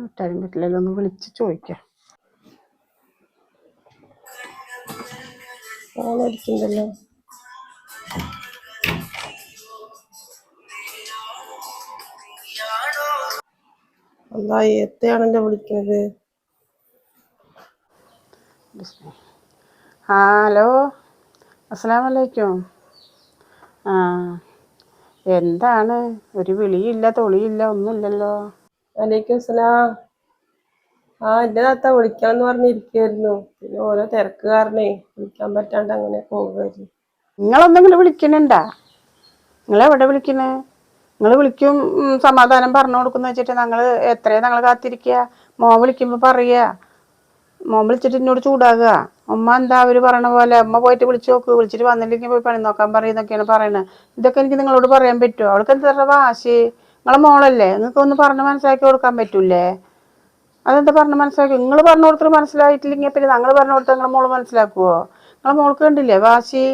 വിട്ടാലും പറ്റില്ലല്ലോ, ഒന്ന് വിളിച്ച് ചോദിക്കാം. ഫോണടിക്കണ്ടല്ലോ. എന്താ എത്രയാണല്ലോ വിളിക്കുന്നത്? ഹലോ, അസ്സലാമു അലൈക്കും. ആ, എന്താണ് ഒരു വിളിയില്ല തൊളിയില്ല ഒന്നുമില്ലല്ലോ? വലൈക്കും സലാം. എന്റെ താത്ത വിളിക്കാന്ന് പറഞ്ഞിരിക്കായിരുന്നു. പിന്നെ ഓരോ തിരക്ക് കാരണേ വിളിക്കാൻ പറ്റാണ്ട് അങ്ങനെ പോകുമായിരുന്നു. നിങ്ങളെന്തെങ്കിലും വിളിക്കണുണ്ടാ? നിങ്ങളെവിടെ വിളിക്കണേ? നിങ്ങൾ വിളിക്കും, സമാധാനം പറഞ്ഞു കൊടുക്കുന്ന വെച്ചിട്ട് ഞങ്ങൾ ഞങ്ങൾ കാത്തിരിക്കുക. മോൻ വിളിക്കുമ്പോൾ പറയുക, മോൻ വിളിച്ചിട്ട് എന്നോട് ചൂടാകുക. ഉമ്മ എന്താ അവർ പറയണ പോലെ ഉമ്മ പോയിട്ട് വിളിച്ചു നോക്ക്, വിളിച്ചിട്ട് വന്നില്ലെങ്കിൽ പോയി പണി നോക്കാൻ പറയുന്നൊക്കെയാണ് പറയണത്. ഇതൊക്കെ എനിക്ക് നിങ്ങളോട് പറയാൻ പറ്റുമോ? അവൾക്ക് എന്താ വാശി? നിങ്ങളെ മോളല്ലേ, നിങ്ങൾക്ക് ഒന്ന് പറഞ്ഞ് മനസ്സിലാക്കി കൊടുക്കാൻ പറ്റൂലേ? അതെന്താ പറഞ്ഞ് മനസ്സിലാക്കി? നിങ്ങൾ പറഞ്ഞു കൊടുത്തിട്ട് മനസ്സിലായിട്ടില്ലെങ്കിൽ പിന്നെ ഞങ്ങൾ പറഞ്ഞു കൊടുത്താൽ നിങ്ങളെ മോള് മനസ്സിലാക്കുമോ? നിങ്ങളെ മോൾക്ക് കണ്ടില്ലേ വാശി?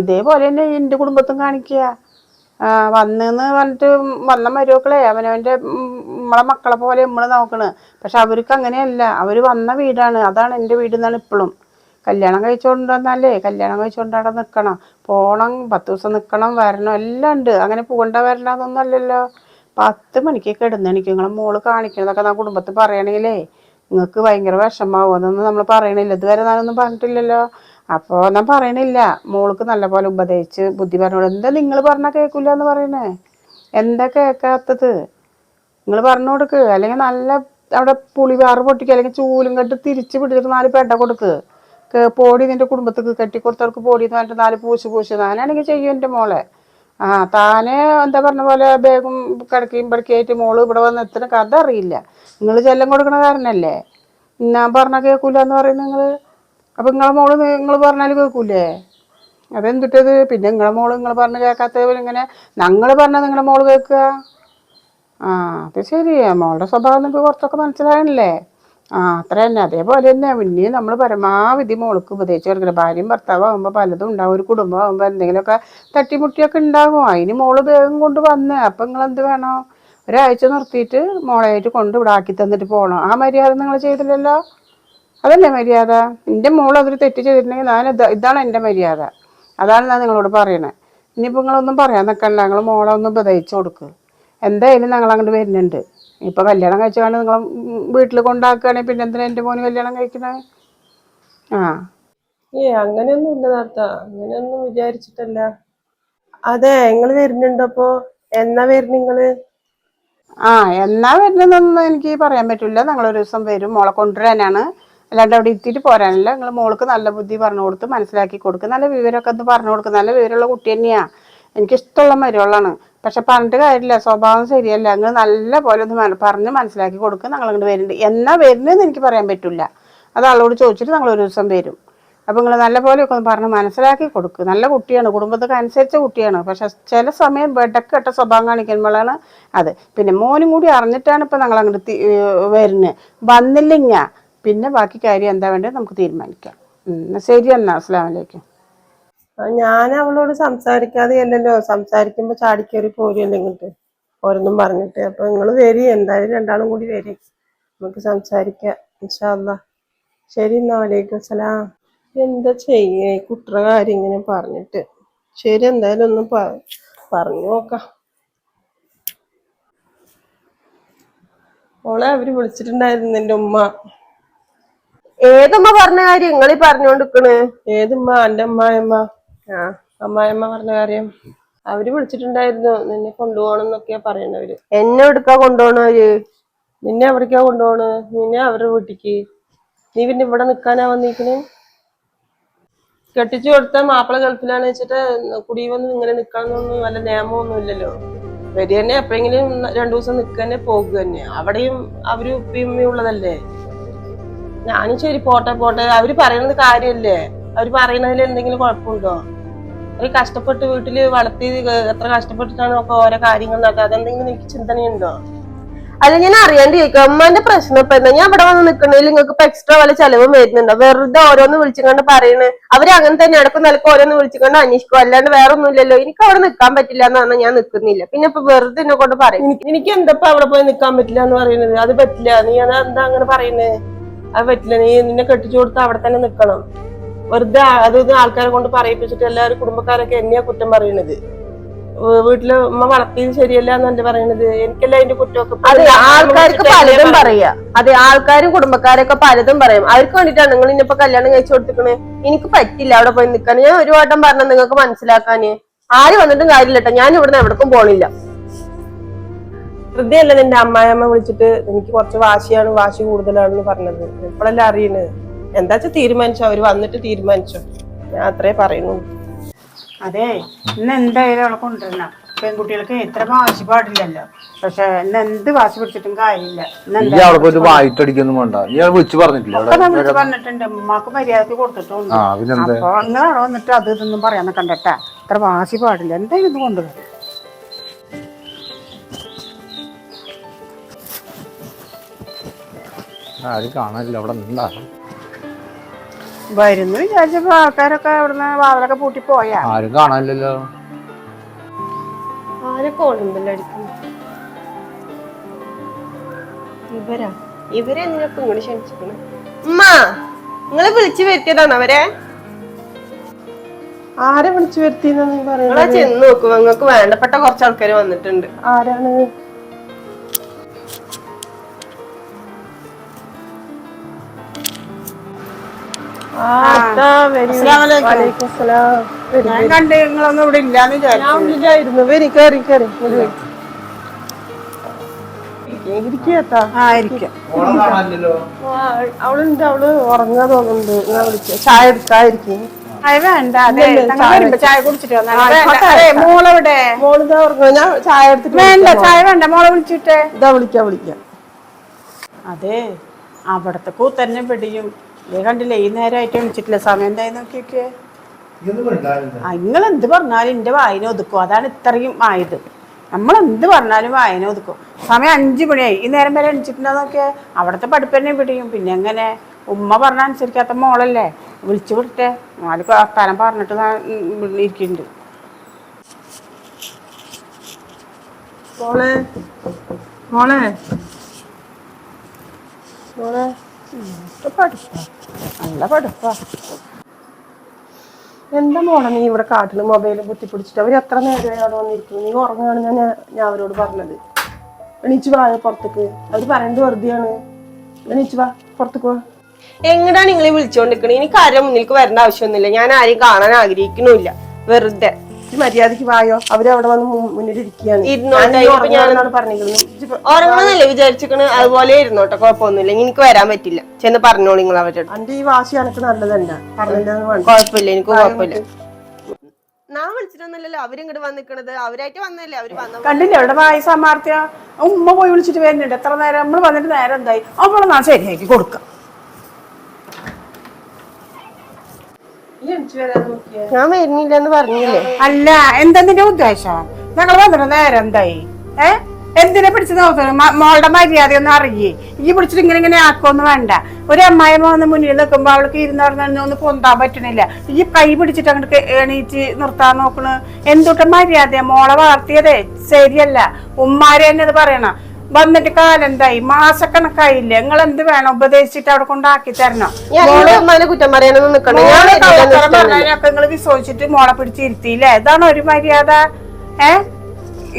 ഇതേപോലെ തന്നെ എൻ്റെ കുടുംബത്തും കാണിക്കുക. വന്നെന്ന് പറഞ്ഞിട്ട് വന്ന മരുമക്കളെ അവനവൻ്റെ നമ്മളെ മക്കളെ പോലെ നമ്മൾ നോക്കണ്. പക്ഷെ അവർക്ക് അങ്ങനെയല്ല, അവർ വന്ന വീടാണ്, അതാണ് എൻ്റെ വീട് എന്നാണ് ഇപ്പോഴും. കല്യാണം കഴിച്ചുകൊണ്ട് വന്നാലേ കല്യാണം കഴിച്ചുകൊണ്ട് അവിടെ നിൽക്കണം, പോകണം, 10 ദിവസം നിൽക്കണം, വരണം, എല്ലാം ഉണ്ട്. അങ്ങനെ പോകണ്ട വരണമെന്നൊന്നും അല്ലല്ലോ. 10 മണിക്ക് കിടന്നെനിക്ക് നിങ്ങളെ മോള് കാണിക്കണതൊക്കെ ഞാൻ കുടുംബത്തിൽ പറയണമെങ്കിലേ നിങ്ങൾക്ക് ഭയങ്കര വിഷമാവും. അതൊന്നും നമ്മൾ പറയണില്ല, ഇതുവരെ ഞാനൊന്നും പറഞ്ഞിട്ടില്ലല്ലോ. അപ്പോൾ ഞാൻ പറയണില്ല, മോൾക്ക് നല്ലപോലെ ഉപദേശിച്ച് ബുദ്ധി പറഞ്ഞോളൂ. എന്താ നിങ്ങൾ പറഞ്ഞാൽ കേൾക്കില്ല എന്ന് പറയണേ? എന്താ കേൾക്കാത്തത്? നിങ്ങൾ പറഞ്ഞു കൊടുക്ക്, അല്ലെങ്കിൽ നല്ല അവിടെ പുളിവാറ് പൊട്ടിക്കുക, അല്ലെങ്കിൽ ചൂലും കെട്ട് തിരിച്ച് പിടിച്ചിട്ട് 4 പെട കൊടുക്ക്. പോടി നിൻ്റെ കുടുംബത്തേക്ക് കെട്ടിക്കൊടുത്തവർക്ക് പോടി എന്ന് പറഞ്ഞിട്ട് 4 പൂശ്. ഞാനാണെങ്കിൽ ചെയ്യും എൻ്റെ മോളെ. താനെ എന്താ പറഞ്ഞ പോലെ ബാഗും കിടക്കുകയും പഠിക്കായിട്ട് മോള് ഇവിടെ വന്ന് എത്തുന്ന കഥ അറിയില്ല. നിങ്ങൾ ചെല്ലം കൊടുക്കണ കാരണല്ലേ ഞാൻ പറഞ്ഞാൽ കേൾക്കൂല എന്ന് പറയുന്നത് നിങ്ങൾ. അപ്പം നിങ്ങളെ മോള് നിങ്ങൾ പറഞ്ഞാൽ കേൾക്കൂലേ? അതെന്തിട്ടത്? പിന്നെ നിങ്ങളെ മോള് നിങ്ങൾ പറഞ്ഞ് കേൾക്കാത്തവർ ഇങ്ങനെ ഞങ്ങൾ പറഞ്ഞാൽ നിങ്ങളുടെ മോള് കേൾക്കുക? അത് ശരിയാ, മോളുടെ സ്വഭാവം നിങ്ങൾക്ക് കുറച്ചൊക്കെ മനസ്സിലായല്ലേ? അത്ര തന്നെ. അതേപോലെ തന്നെ പിന്നെയും നമ്മൾ പരമാവധി മോൾക്ക് ഉപദേശിച്ച് കൊടുക്കണം. ഭാര്യയും ഭർത്താവും ആകുമ്പോൾ പലതും ഉണ്ടാവും, ഒരു കുടുംബം ആകുമ്പോൾ എന്തെങ്കിലുമൊക്കെ തട്ടിമുട്ടിയൊക്കെ ഉണ്ടാകും. അതിന് മോള് വേഗം കൊണ്ട് വന്നേ. അപ്പം നിങ്ങളെന്ത് വേണോ? ഒരാഴ്ച നിർത്തിയിട്ട് മോളായിട്ട് കൊണ്ട് ഇവിടെ ആക്കി തന്നിട്ട് പോകണം. ആ മര്യാദ നിങ്ങൾ ചെയ്തില്ലല്ലോ. അതല്ലേ മര്യാദ? എൻ്റെ മോൾ അതൊരു തെറ്റ് ചെയ്തിട്ടുണ്ടെങ്കിൽ ഇതാണ് എൻ്റെ മര്യാദ. അതാണ് ഞാൻ നിങ്ങളോട് പറയണേ. ഇനിയിപ്പോൾ നിങ്ങളൊന്നും പറയാൻ നിൽക്കണ്ട, നിങ്ങൾ മോളെ ഒന്ന് ഉപദേശിച്ച് കൊടുക്കുക. എന്തായാലും ഞങ്ങൾ അങ്ങോട്ട് വരുന്നുണ്ട്. ഇപ്പോൾ കല്യാണം കഴിച്ചാണ് നിങ്ങൾ വീട്ടിൽ കൊണ്ടാക്കുകയാണെങ്കിൽ പിന്നെ എന്തിനാ എൻ്റെ മോന് കല്യാണം കഴിക്കണേ? അങ്ങനെയൊന്നും ഇല്ല താത്ത, അങ്ങനെയൊന്നും വിചാരിച്ചിട്ടല്ല. അതെ, നിങ്ങൾ വരുന്നുണ്ടപ്പോ? എന്നാ വരുന്ന നിങ്ങള്? എന്നാ വരുന്നതെന്നൊന്നും എനിക്ക് പറയാൻ പറ്റില്ല. ഞങ്ങളൊരു ദിവസം വരും, മോളെ കൊണ്ടുവരാനാണ്, അല്ലാണ്ട് അവിടെ എത്തിയിട്ട് പോരാനല്ല. നിങ്ങൾ മോൾക്ക് നല്ല ബുദ്ധി പറഞ്ഞു കൊടുത്ത് മനസ്സിലാക്കി കൊടുക്കുക, നല്ല വിവരമൊക്കെ ഒന്ന് പറഞ്ഞു കൊടുക്കുക. നല്ല വിവരമുള്ള കുട്ടി തന്നെയാണ്, എനിക്കിഷ്ടമുള്ള മരുമകളാണ്. പക്ഷെ പറഞ്ഞിട്ട് കാര്യമില്ല, സ്വഭാവം ശരിയല്ല. നിങ്ങൾ നല്ല പോലെ ഒന്ന് പറഞ്ഞ് മനസ്സിലാക്കി കൊടുക്കുക. ഞങ്ങളിങ്ങോട്ട് വരുന്നുണ്ട്. എന്നാ വരുന്നതെന്ന് എനിക്ക് പറയാൻ പറ്റില്ല, അത് ആളോട് ചോദിച്ചിട്ട് ഞങ്ങളൊരു ദിവസം വരും. അപ്പോൾ നിങ്ങൾ നല്ല പോലെയൊക്കെ ഒന്ന് പറഞ്ഞ് മനസ്സിലാക്കി കൊടുക്കുക. നല്ല കുട്ടിയാണ്, കുടുംബത്തൊക്കെ അനുസരിച്ച കുട്ടിയാണ്. പക്ഷെ ചില സമയം വെടക്കെട്ട സ്വഭാവം കാണിക്കുമ്പോഴാണ് അത്. പിന്നെ മോനും കൂടി അറിഞ്ഞിട്ടാണ് ഇപ്പം ഞങ്ങൾ അങ്ങോട്ട് വരുന്നത്. വന്നില്ലെങ്കിൽ പിന്നെ ബാക്കി കാര്യം എന്താ വേണ്ടത് നമുക്ക് തീരുമാനിക്കാം. ശരി എന്നാ, അസ്സലാമു അലൈക്കും. ഞാൻ അവളോട് സംസാരിക്കാതെ അല്ലല്ലോ, സംസാരിക്കുമ്പോ ചാടിക്കേറി പോരുമല്ലോ ഇങ്ങോട്ട് ഓരോന്നും പറഞ്ഞിട്ട്. അപ്പൊ നിങ്ങൾ വരി, എന്തായാലും രണ്ടാളും കൂടി വരി, നമുക്ക് സംസാരിക്കാം ഇൻഷാ അല്ലാ. ശരി എന്നാ, വലൈക്കും സലാം. എന്താ ചെയ്യേ കുട്ടിയുടെ കാര്യം ഇങ്ങനെ പറഞ്ഞിട്ട്. ശരി, എന്തായാലും ഒന്ന് പറഞ്ഞു നോക്കാം. മോളെ അവര് വിളിച്ചിട്ടുണ്ടായിരുന്നു എന്റെ ഉമ്മ. ഏതുമ്മ പറഞ്ഞ കാര്യം നിങ്ങളീ പറഞ്ഞോണ്ടിരിക്കണ്? ഏതുമ്മ? എന്റെ അമ്മായിമ്മ. അമ്മായിമ്മ പറഞ്ഞ കാര്യം അവര് വിളിച്ചിട്ടുണ്ടായിരുന്നു. നിന്നെ കൊണ്ടുപോകണം എന്നൊക്കെയാ പറയണവര്. എന്നെ എവിടേക്കാ കൊണ്ടുപോകണവര്? നിന്നെ എവിടേക്കാ കൊണ്ടുപോകണ്? നിന്നെ അവരുടെ വീട്ടിക്ക്. നീ പിന്നെ ഇവിടെ നിക്കാനാ വന്നിരിക്കണ്? കെട്ടിച്ചു കൊടുത്ത മാപ്പിള ഗൾഫിലാണ് വെച്ചിട്ട് കുടി വന്ന് ഇങ്ങനെ നിക്കണമെന്നൊന്നും വല്ല നിയമമൊന്നും ഇല്ലല്ലോ. വരി തന്നെ എപ്പോഴെങ്കിലും 2 ദിവസം നിൽക്കുക തന്നെ, പോകുക തന്നെ. അവിടെയും അവര് ഉപ്പയും ഉള്ളതല്ലേ. ഞാനും ശരി പോട്ടെ, അവര് പറയുന്നത് കാര്യല്ലേ. അവര് പറയുന്നതിൽ എന്തെങ്കിലും കുഴപ്പമുണ്ടോ? അവര് കഷ്ടപ്പെട്ട് വീട്ടില് വളർത്തി എത്ര കഷ്ടപ്പെട്ടിട്ടാണ് ഒക്കെ ഓരോ കാര്യങ്ങൾ നടക്കുക. അതെന്തെങ്കിലും എനിക്ക് ചിന്തനയുണ്ടോ? അല്ല ഞാൻ അറിയാണ്ട് ചോദിക്കാം, അമ്മാന്റെ പ്രശ്നം ഇപ്പൊ എന്താ? ഞാൻ ഇവിടെ വന്ന് നിൽക്കണേൽ നിങ്ങൾക്ക് ഇപ്പൊ എക്സ്ട്രാ വല്ല ചെലവും വരുന്നുണ്ടോ? വെറുതെ ഓരോന്ന് വിളിച്ചുകൊണ്ട് പറയണ്. അവര് അങ്ങനെ തന്നെ ഇടക്കും നിലക്കും ഓരോന്ന് വിളിച്ചുകൊണ്ട് അന്വേഷിക്കും, അല്ലാണ്ട് വേറെ ഒന്നുമില്ലല്ലോ. എനിക്ക് അവിടെ നിൽക്കാൻ പറ്റില്ല എന്ന് പറഞ്ഞാൽ ഞാൻ നിൽക്കുന്നില്ല. പിന്നെ ഇപ്പൊ വെറുതെ എന്നെ കൊണ്ട് പറയും എനിക്ക് എന്തപ്പോ അവിടെ പോയി നിൽക്കാൻ പറ്റില്ല എന്ന് പറയുന്നത്? അത് പറ്റില്ല, നീ എന്താ അങ്ങനെ പറയുന്നത്? അത് പറ്റില്ല, നീ നിന്നെ കെട്ടിച്ചു കൊടുത്ത് അവിടെ തന്നെ നിൽക്കണം. വെറുതെ അതൊന്നും ആൾക്കാരെ കൊണ്ട് പറയിപ്പിച്ചിട്ട് എല്ലാവരും കുടുംബക്കാരൊക്കെ എന്നെയാ കുറ്റം പറയണത്. വീട്ടില് ഉമ്മ വളർത്തിയത് ശരിയല്ല എന്നല്ല പറയണത്, എനിക്കല്ല അതിന്റെ കുറ്റമൊക്കെ. അതെ, ആൾക്കാർക്ക് പലതും പറയാ. അതെ, ആൾക്കാരും കുടുംബക്കാരൊക്കെ പലതും പറയും. അവർക്ക് വേണ്ടിയിട്ടാണ് നിങ്ങൾ ഇന്നിപ്പോ കല്യാണം കഴിച്ചു കൊടുത്തിക്കണേ. എനിക്ക് പറ്റില്ല അവിടെ പോയി നിൽക്കാൻ. ഞാൻ ഒരു വട്ടം പറഞ്ഞ നിങ്ങൾക്ക് മനസ്സിലാക്കാന്. ആര് വന്നിട്ടും കാര്യമില്ല കേട്ടോ, ഞാൻ ഇവിടുന്ന് എവിടേക്കും പോണില്ല. ഹൃദയല്ല നിന്റെ അമ്മായിയമ്മ വിളിച്ചിട്ട് എനിക്ക് കുറച്ച് വാശി കൂടുതലാണെന്ന് പറഞ്ഞത്. ഇപ്പോഴല്ലേ അറിയുന്നത്. എന്താ വെച്ചാൽ തീരുമാനിച്ചോ, അവര് വന്നിട്ട് തീരുമാനിച്ചോ. ഞാൻ അത്രേ പറയുന്നു. അതെ, ഇന്ന് എന്തായാലും അവളെ കൊണ്ടുവരണം. പെൺകുട്ടികൾക്ക് ഇത്ര വാശി പാടില്ലല്ലോ. പക്ഷെ ഇന്ന് എന്ത് വാശി പിടിച്ചിട്ടും കാര്യമില്ല. വായിട്ടടിക്കൊന്നും വേണ്ട. ഇയാൾ വിളിച്ചു പറഞ്ഞിട്ടില്ല? വിളിച്ച് പറഞ്ഞിട്ടുണ്ട്, ഉമ്മാക്ക് മര്യാദക്ക് കൊടുത്തിട്ടുണ്ട്. അപ്പൊ നിങ്ങളവിടെ വന്നിട്ട് അത് ഇതൊന്നും പറയാൻ നിൽക്കണ്ടട്ടാ. ഇത്ര വാശി പാടില്ല. എന്തായാലും ഇത് കൊണ്ടുവരും. ആരും കാണാനില്ല അവിടെ നിന്നാ. വരുന്നു വിചാരിച്ചപ്പോ ആൾക്കാരൊക്കെ അവിടുന്ന് വാതിലൊക്കെ പൂട്ടി പോയാ. ആരും കാണാനില്ലല്ലോ. ആരൊക്കെ ഓടുമ്പല്ലോ അടിക്കുന്നു. ഇവരെന്തിനൊക്കെ ഇങ്ങോട്ട് ക്ഷണിച്ചിരിക്കണേ? ഉമ്മ, നിങ്ങളെ വിളിച്ചു വരുത്തിയതാണ് അവരെ? ആരെ വിളിച്ചു വരുത്തിയെന്ന് നീ പറയുന്നത്? ചെന്ന് നോക്കുക, നിങ്ങൾക്ക് വേണ്ടപ്പെട്ട കുറച്ച് ആൾക്കാർ വന്നിട്ടുണ്ട്. ആരാണ്? ഞാൻ കണ്ട് നിങ്ങളൊന്നും ഇവിടെ ഇല്ലാന്ന് വിചാരിച്ചു. വരി, കയറി കയറി അവളുണ്ട്, അവള് ഉറങ്ങാൻ തോന്നുന്നുണ്ട്. ഞാൻ വിളിച്ചു. ചായ എടുക്കാതിരിക്കും. വേണ്ട, ചായ കുടിച്ചിട്ട് മോളെവിടെ? മോളിതാ ഉറങ്ങുക. ഞാൻ ചായ എടുത്തിട്ട് വേണ്ട, ചായ വേണ്ട, മോളെ വിളിച്ചിട്ടേ. ഇതാ വിളിക്കാം. അതെ, അവിടത്തെ കൂത്തന്നെ പിടിയും. ഇതേ കണ്ടില്ലേ, ഈ നേരമായിട്ട് വിളിച്ചിട്ടില്ല. സമയം എന്തായി നോക്കിയൊക്കെ. നിങ്ങൾ എന്ത് പറഞ്ഞാലും എന്റെ വായന ഒതുക്കും. അതാണ് ഇത്രയും ആയത്. നമ്മൾ എന്ത് പറഞ്ഞാലും വായന ഒതുക്കും. സമയം 5 മണിയായി. ഈ നേരം വരെ എണിച്ചിട്ടുണ്ടോ നോക്കിയാൽ അവിടുത്തെ പഠിപ്പ് തന്നെ പിടിയും. പിന്നെ എങ്ങനെ? ഉമ്മ പറഞ്ഞ അനുസരിക്കാത്ത മോളല്ലേ, വിളിച്ചു വിട്ടേ. നാല് സ്ഥലം പറഞ്ഞിട്ട് ഇരിക്കുന്നുണ്ട്. മോളെ മോളെ മോളെ പഠിപ്പാ, നല്ല പഠിപ്പാ. എന്താ മോളെ നീ ഇവിടെ കാട്ടില് മൊബൈല് കുത്തിപ്പിടിച്ചിട്ട്? അവര് എത്ര നേരമായി അവിടെ വന്നിരിക്കുന്നു? നീ ഉറങ്ങുകയാണെന്ന് ഞാൻ അവരോട് പറഞ്ഞത്. എണീച്ചു വാ പുറത്തേക്ക്. അവര് പറയേണ്ടത് വെറുതെയാണ്. എണീച്ചു വാ, പുറത്തേക്ക് വാ. എങ്ങടാണ് നിങ്ങളെ വിളിച്ചോണ്ടിരിക്കണേ? എനിക്ക് ആരും മുന്നിലേക്ക് വരേണ്ട ആവശ്യമൊന്നുമില്ല. ഞാൻ ആരെയും കാണാൻ ആഗ്രഹിക്കണില്ല. വെറുതെ മര്യാദക്ക് വായോ. അവരവിടെ വന്ന് മുന്നിലിരിക്കുകയാണ്. ഉറങ്ങണമെന്നല്ലേ വിചാരിച്ചിരിക്കണ്? അതുപോലെ ഇരുന്നോട്ടെ, കുഴപ്പമൊന്നുമില്ല. എനിക്ക് വരാൻ പറ്റില്ല. ചെന്ന് പറഞ്ഞോളൂ നിങ്ങൾ അവരുടെ. എന്റെ ഈ വാശി എനിക്ക് നല്ലതല്ല. കുഴപ്പമില്ല, എനിക്ക് കുഴപ്പമില്ല. ഞാൻ വിളിച്ചിട്ടൊന്നുമില്ലല്ലോ. അവരിങ്ങോട്ട് വന്നിക്കണത്. അവരായിട്ട് വന്നല്ലേ. അവര് വന്ന കണ്ടില്ലേ അവിടെ വായി സാമർത്ഥ്യ. ഉമ്മ പോയി വിളിച്ചിട്ട് വരുന്നുണ്ട്. എത്ര നേരം നമ്മൾ വന്നിട്ട് നേരം എന്തായി? അവളെ നാ ശരിയാക്കി കൊടുക്കാം. ഞാൻ വരുന്നില്ല എന്ന് പറഞ്ഞില്ലേ? അല്ല, എന്തെന്റെ ഉദ്ദേശം? ഞങ്ങൾ വന്നിട്ട് നേരം എന്തായി? എന്തിനെ പിടിച്ച് നോക്കണം? മോളുടെ മര്യാദയൊന്നും അറിയേ. ഈ പിടിച്ചിട്ട് ഇങ്ങനെ ആക്കൊന്നും വേണ്ട. ഒരു അമ്മായിമ്മ വന്ന് മുന്നിൽ നിൽക്കുമ്പോ അവൾക്ക് ഇരുന്നൊന്ന് പൊന്താൻ പറ്റണില്ല. ഈ കൈ പിടിച്ചിട്ട് അങ്ങോട്ട് എണീച്ച് നിർത്താൻ നോക്കണ്. എന്തൊട്ട് മര്യാദ? മോളെ വളർത്തിയതേ ശരിയല്ല. ഉമ്മാര് തന്നെ അത് പറയണം. വന്നിട്ട് കാലം എന്തായി? മാസക്കണക്കായില്ലേ? നിങ്ങൾ എന്ത് വേണം? ഉപദേശിച്ചിട്ട് അവിടെ കൊണ്ടാക്കി തരണം. നിങ്ങൾ വിശ്വസിച്ചിട്ട് മോളെ പിടിച്ചിരുത്തിയില്ലേ? ഇതാണ് ഒരു മര്യാദ?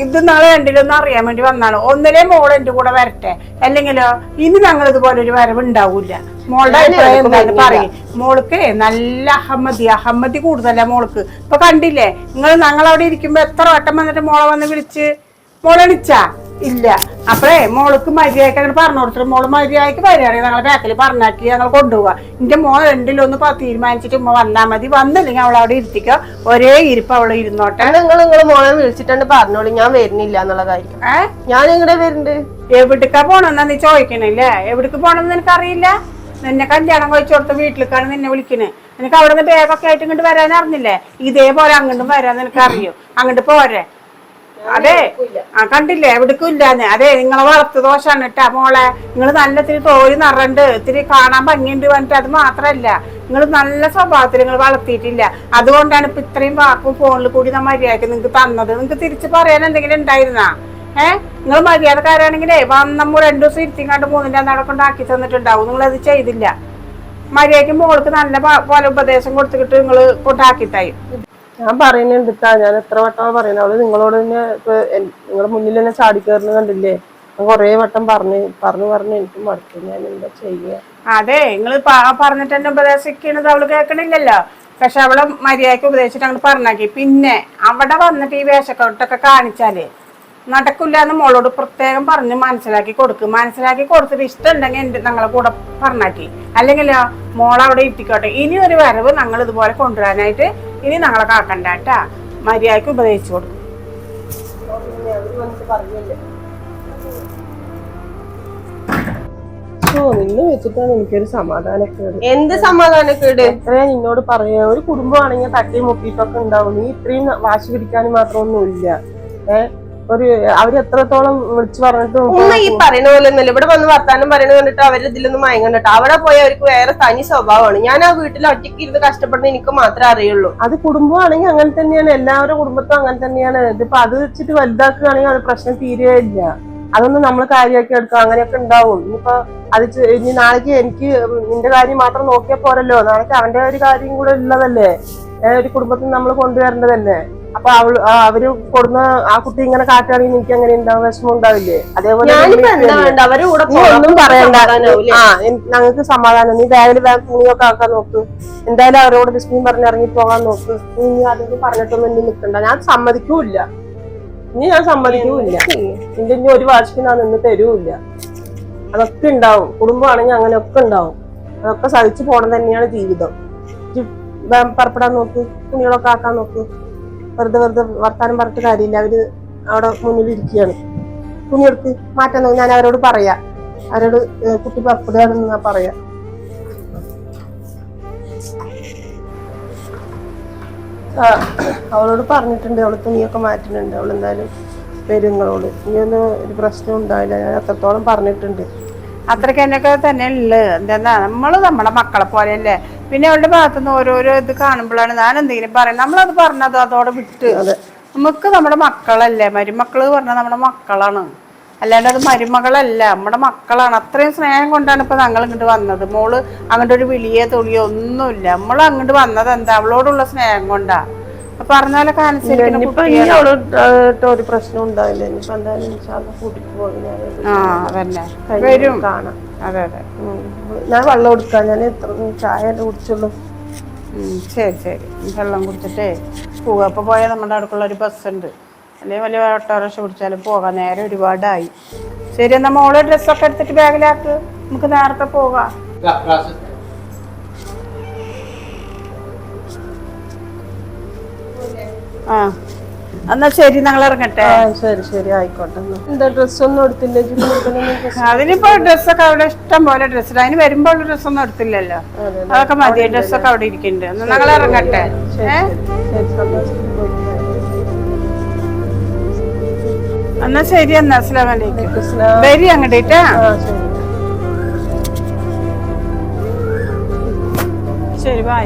ഇത് നാളെ രണ്ടിലൊന്നും അറിയാൻ വേണ്ടി വന്നാണ്. ഒന്നിലേ മോള് എന്റെ കൂടെ വരട്ടെ, അല്ലെങ്കിലോ ഇനി ഞങ്ങൾ ഇതുപോലെ ഒരു വരവ് ഉണ്ടാവൂല. മോളുടെ അഭിപ്രായം എന്തായാലും പറയും. മോൾക്ക് നല്ല അഹമ്മതി കൂടുതല മോൾക്ക്. ഇപ്പൊ കണ്ടില്ലേ നിങ്ങൾ? ഞങ്ങളവിടെ ഇരിക്കുമ്പോ എത്ര വട്ടം വന്നിട്ട് മോളെ വന്ന് വിളിച്ച് മോളെണിച്ചാ ഇല്ല. അപ്പഴേ മോൾക്ക് മര്യാദക്ക് അങ്ങനെ പറഞ്ഞു കൊടുത്തിട്ട് മോള് മര്യാദക്ക് വരികയാണെങ്കിൽ ഞങ്ങളെ ബാക്കിൽ പറഞ്ഞാക്കി ഞങ്ങൾ കൊണ്ടുപോവാ. എന്റെ മോൾ രണ്ടിലൊന്ന് തീരുമാനിച്ചിട്ട് ഉമ്മ വന്നാൽ മതി. വന്നില്ലെങ്കിൽ അവൾ അവിടെ ഇരുത്തിക്കോ. ഒരേ ഇരിപ്പ് അവള് ഇരുന്നോട്ടെ. നിങ്ങൾ മോളെ വിളിച്ചിട്ടുണ്ട് പറഞ്ഞോളൂ. ഞാൻ വരുന്നില്ല എന്നുള്ളതായിരിക്കും. ഞാൻ എങ്ങനെ വരുന്നുണ്ട്? എവിടേക്കാ പോണെന്നാ നീ ചോദിക്കണില്ലേ? എവിടേക്ക് പോണെന്ന് എനിക്കറിയില്ല. നിന്നെ കല്യാണം കഴിച്ചു കൊടുത്ത വീട്ടിലേക്കാണ് നിന്നെ വിളിക്കണേ. നിനക്ക് അവിടെ നിന്ന് ബാഗൊക്കെ ആയിട്ട് ഇങ്ങോട്ട് വരാൻ അറിഞ്ഞില്ലേ? ഇതേപോലെ അങ്ങോട്ടും വരാൻ നിനക്ക് അറിയോ? അങ്ങോട്ട് പോരെ. അതെ കണ്ടില്ലേ എവിടേക്കും ഇല്ലാന്ന്. അതെ നിങ്ങളെ വളർത്തു ദോഷാണ് കേട്ടാ മോളെ. നിങ്ങൾ നല്ല ഇത്തിരി തോല് നിറണ്ട് ഇത്തിരി കാണാൻ ഭംഗിയുണ്ട് പറഞ്ഞിട്ട് അത് മാത്രല്ല, നിങ്ങൾ നല്ല സ്വഭാവത്തിൽ നിങ്ങൾ വളർത്തിയിട്ടില്ല. അതുകൊണ്ടാണ് ഇപ്പൊ ഇത്രയും വാക്കും ഫോണിൽ കൂടി ഞാൻ മര്യാദക്ക് നിങ്ങൾക്ക് തന്നത്. നിങ്ങൾക്ക് തിരിച്ചു പറയാൻ എന്തെങ്കിലും ഉണ്ടായിരുന്നാ? നിങ്ങൾ മര്യാദക്കാരാണെങ്കിലേ വന്നമ്മ 2 ദിവസം ഇരുത്തിങ്ങാണ്ട് 3-ന്റെ നടക്കൊണ്ടാക്കി തന്നിട്ടുണ്ടാവും. നിങ്ങളത് ചെയ്തില്ല. മര്യാദക്ക് മോൾക്ക് നല്ല പോലെ ഉപദേശം കൊടുത്തിട്ട് നിങ്ങൾ കൊണ്ടാക്കിത്തായി. ഞാൻ പറയുന്നുണ്ട് കേട്ടാ, ഞാൻ എത്ര വട്ടമാണ് പറയുന്നത്. അവള് നിങ്ങളോട് തന്നെ ഇപ്പൊ നിങ്ങളുടെ മുന്നിൽ തന്നെ ചാടിക്കയറുന്ന കണ്ടില്ലേ? ഞാൻ കൊറേ വട്ടം പറഞ്ഞ് എനിക്ക് മടുത്തു. ഞാൻ എന്താ ചെയ്യാ? അതെ നിങ്ങൾ പറഞ്ഞിട്ട് തന്നെ ഉപദേശിക്കണത് അവള് കേൾക്കണില്ലല്ലോ. പക്ഷെ അവളെ മര്യാദക്ക് ഉപദേശിച്ചിട്ട് അങ്ങോട്ട് പറഞ്ഞാക്കി. പിന്നെ അവിടെ വന്നിട്ട് ഈ വേഷക്കെട്ടൊക്കെ കാണിച്ചാല് നടക്കില്ല എന്ന് മോളോട് പ്രത്യേകം പറഞ്ഞ് മനസ്സിലാക്കി കൊടുത്തിട്ട് ഇഷ്ടം ഉണ്ടെങ്കിൽ ഞങ്ങളെ കൂടെ പറഞ്ഞാക്കി. അല്ലെങ്കിലോ മോളവിടെ ഇട്ടിക്കോട്ടെ. ഇനി ഒരു വരവ് ഞങ്ങൾ ഇതുപോലെ കൊണ്ടുവരാനായിട്ട് ഇനി ഞങ്ങളെ കാക്കണ്ട കേട്ടാ. മര്യാദക്ക് ഉപദേശിച്ചു കൊടുക്കും. നിന്നെ വെച്ചിട്ടാണ് എനിക്കൊരു സമാധാനക്കേട്. എന്ത് സമാധാനക്കേട്? എത്രയാ നിന്നോട് പറയാ? ഒരു കുടുംബമാണെങ്കിൽ തട്ടി മുട്ടിയിട്ടൊക്കെ ഉണ്ടാവും. നീ ഇത്രയും വാശി പിടിക്കാനും മാത്രമൊന്നും ഇല്ല. അവര് എത്രത്തോളം വിളിച്ചു പറഞ്ഞിട്ടും ഈ പറയുന്ന പോലെ ഒന്നല്ല. ഇവിടെ വന്ന് വർത്താനം പറയുന്നത് കണ്ടിട്ട് അവര് ഇതിലൊന്നും മയങ്ങണ്ടിട്ട് അവിടെ പോയി അവർക്ക് വേറെ തനി സ്വഭാവമാണ്. ഞാൻ ആ വീട്ടിൽ ഒറ്റയ്ക്ക് ഇരുന്ന് കഷ്ടപ്പെടുന്ന എനിക്ക് മാത്രമേ അറിയുള്ളൂ. അത് കുടുംബമാണെങ്കിൽ അങ്ങനെ തന്നെയാണ്. എല്ലാവരുടെ കുടുംബത്തും അങ്ങനെ തന്നെയാണ്. ഇതിപ്പോ അത് വെച്ചിട്ട് വലുതാക്കുകയാണെങ്കിൽ അത് പ്രശ്നം തീരുകയില്ല. അതൊന്നും നമ്മൾ കാര്യമാക്കി എടുക്കുക. അങ്ങനെയൊക്കെ ഉണ്ടാവും. ഇനിയിപ്പോ ഇനി നാളേക്ക് എനിക്ക് നിന്റെ കാര്യം മാത്രം നോക്കിയാൽ പോരല്ലോ. നാളേക്ക് അവന്റെ ഒരു കാര്യം കൂടെ ഉള്ളതല്ലേ. ഒരു കുടുംബത്തിൽ നമ്മൾ കൊണ്ടുവരേണ്ടതല്ലേ. അപ്പൊ അവര് കൊടുന്ന ആ കുട്ടി ഇങ്ങനെ കാട്ടുകയാണെങ്കിൽ എനിക്ക് അങ്ങനെ ഉണ്ടാവും, വിഷമം ഉണ്ടാവില്ലേ? അതേപോലെ ഒന്നും പറയണ്ട. ഞങ്ങൾക്ക് സമാധാനം. നീ ബാഗിൽ തുണിയൊക്കെ ആക്കാൻ നോക്ക്. എന്തായാലും അവരോട് വിസ്മയം പറഞ്ഞ് ഇറങ്ങി പോകാൻ നോക്ക്. നീ അതൊന്നും പറഞ്ഞിട്ടൊന്നും ഇനി നിൽക്കണ്ട. ഞാൻ സമ്മതിക്കൂല്ല. ഞാൻ സമ്മതിക്കൂല്ല. നിന്റെ ഇനി ഒരു വാശിക്ക് ഞാൻ നിന്ന് തരൂല്ല. അതൊക്കെ ഉണ്ടാവും. കുടുംബമാണെങ്കിൽ അങ്ങനെയൊക്കെ ഉണ്ടാവും. അതൊക്കെ സഹിച്ചു പോണം തന്നെയാണ് ജീവിതം. പുറപ്പെടാൻ നോക്ക്. തുണികളൊക്കെ ആക്കാൻ നോക്ക്. വെറുതെ വർത്താനം പറഞ്ഞിട്ട് കാര്യമില്ല. അവര് അവിടെ മുന്നിൽ ഇരിക്കുകയാണ്. തുണിയെടുത്ത് മാറ്റാൻ നോക്കി. ഞാൻ അവരോട് പറയാ. അവരോട് കുട്ടി പുറപ്പെടുകയാണെന്ന് ഞാൻ പറയാ. അവളോട് പറഞ്ഞിട്ടുണ്ട്. അവള് തുണിയൊക്കെ മാറ്റുന്നുണ്ട്. അവളെന്തായാലും വരും നിങ്ങളോട്. ഇനിയൊന്നും ഒരു പ്രശ്നം ഉണ്ടാവില്ല. ഞാൻ അത്രത്തോളം പറഞ്ഞിട്ടുണ്ട്. അത്രയ്ക്ക് എന്നൊക്കെ തന്നെ ഉള്ളത്. എന്താ നമ്മുടെ മക്കളെ പോലെയല്ലേ. പിന്നെ അവളുടെ ഭാഗത്തുനിന്ന് ഓരോരോ ഇത് കാണുമ്പോഴാണ് ഞാൻ എന്തെങ്കിലും പറയുന്നത്. നമ്മളത് പറഞ്ഞത് അതോടെ വിട്ട്. നമുക്ക് നമ്മുടെ മക്കളല്ലേ. മരുമക്കള് പറഞ്ഞാൽ നമ്മുടെ മക്കളാണ്. അല്ലാണ്ട് അത് മരുമകളല്ല, നമ്മുടെ മക്കളാണ്. അത്രയും സ്നേഹം കൊണ്ടാണ് ഇപ്പൊ ഞങ്ങൾ ഇങ്ങോട്ട് വന്നത്. മോള് അങ്ങോട്ട് ഒരു വിളിയോ തൊളിയോ ഒന്നുമില്ല. നമ്മൾ അങ്ങോട്ട് വന്നത് എന്താ അവളോടുള്ള സ്നേഹം കൊണ്ടാ. പറഞ്ഞാലൊക്കെ ഒരു പ്രശ്നം ഉണ്ടാവില്ല. ഇനിയിപ്പോ എന്തായാലും കൂട്ടിട്ട് പോയി വരും. കാണാം. അതെ അതെ. ഞാൻ വെള്ളം കൊടുക്കാം. ഞാൻ എത്ര ചായ കുടിച്ചുള്ളൂ. ശരി. വെള്ളം കുടിച്ചിട്ടേ പോവുക. അപ്പൊ പോയാൽ നമ്മുടെ അടുക്കുള്ള ഒരു ബസ് ഉണ്ട്. അല്ലെങ്കിൽ വലിയ ഓട്ടോറിക്ഷ പിടിച്ചാലും പോകാം. നേരെ ഒരുപാടായി. ശരി, എന്നാ മോള് ഡ്രസ്സൊക്കെ എടുത്തിട്ട് ബാഗിലാക്ക്. നമുക്ക് നേരത്തെ പോകാം. എന്നാ ശരി, ഞങ്ങൾ ഇറങ്ങട്ടെ. ശരി ആയിക്കോട്ടെ. എന്താ ഡ്രസ്സൊന്നും എടുത്തില്ല? അതിനിപ്പോ ഡ്രസ്സൊക്കെ അവിടെ ഇഷ്ടം പോലെ ഡ്രസ്സ്. അതിന് വരുമ്പോ ഡ്രസ്സൊന്നും എടുത്തില്ലല്ലോ. അതൊക്കെ മതി. ഡ്രസ്സൊക്കെ അവിടെ ഇരിക്കുന്നുണ്ട്. ഞങ്ങൾ ഇറങ്ങട്ടെ. എന്നാ ശരി. എന്നാ അസ്സലാമു അലൈക്കും. വരി അങ്ങോട്ടേട്ടാ. ശരി, ബൈ.